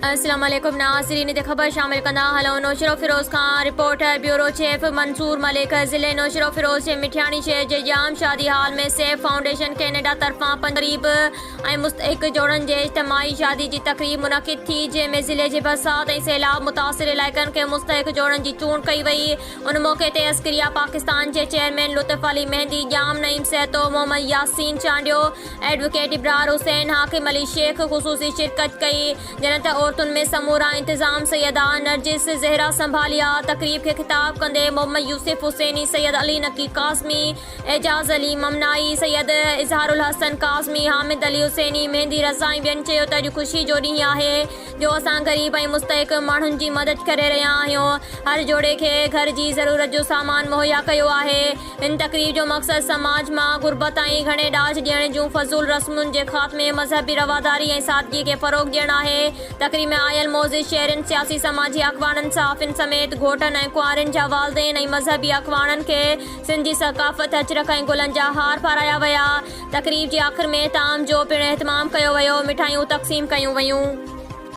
अस्सलाम वालेकुम नाज़रीन, ख़बर शामिल कंदा हलो। Naushahro Feroz Khan, reporter bureau chief Mansoor Malik. ज़िले नौशरो फिरोज़ जे मिठियाणी शहर जे जाम शादी हाल में सेफ फाउंडेशन कैनेडा तरफ़ां क़रीब ऐं मुस्तहिक जोड़नि जे इज्तिमाही शादी जी तक़रीब मुनक़िद थी, जंहिंमें ज़िले जे बरसात ऐं सैलाब मुतासिर इलाइक़नि खे मुस्तहिक जोड़नि जी चूंड कई वई। उन मौक़े ते अस्करिया पाकिस्तान जे चेयरमैन लुत्फ़ अली मेहंदी, जाम नईम सहतो, मोहम्मद यासीन चांडियो, एडवोकेट इब्रार हुसैन, हाकिम अली शेख ख़ुसूसी शिरकत कई। जन त औरतुनि में समूरा इंतज़ाम सैयदा नरजिस ज़हरा संभालिया। तक़रीब के खिताब कंदे मोहम्मद यूसुफ हुसैनी, सैयद अली नकी काज़मी, एजाज़ अली ममनाई, सैयद इज़हारुल हसन काज़मी, हामिद अली हुसैनी, मेहंदी रज़ा ऐं ॿियनि चयो त अॼु ख़ुशी जो ॾींहुं आहे जो असां ग़रीब ऐं मुस्तहिक माण्हुनि जी मदद करे रहिया आहियूं। हर जोड़े खे घर जी ज़रूरत जो सामान मुहैया कयो आहे। इन तक़रीब जो मक़सदु समाज मां गुरबत ऐं घणे ॾाज ॾियण जूं फज़ूल रस्मुनि जे ख़ात्मे, मज़हबी रवादारी ऐं सादगी खे फ़रोग़ ॾियणु आहे। तक़रीब में आयल मौज़िज़ शहरनि, सियासी समाजी अख़वाननि, सहाफ़िन समेत घोटनि ऐं कुंवारनि जा वालिदैन ऐं मज़हबी अख़वाननि खे सिंधी सक़ाफ़त, अजरक ऐं गुलनि जा हार पाराया विया। तक़रीब जे आख़िर में ताम जो पिणु एहतमाम कयो वियो, मिठाइयूं तक़सीम कयूं वयूं।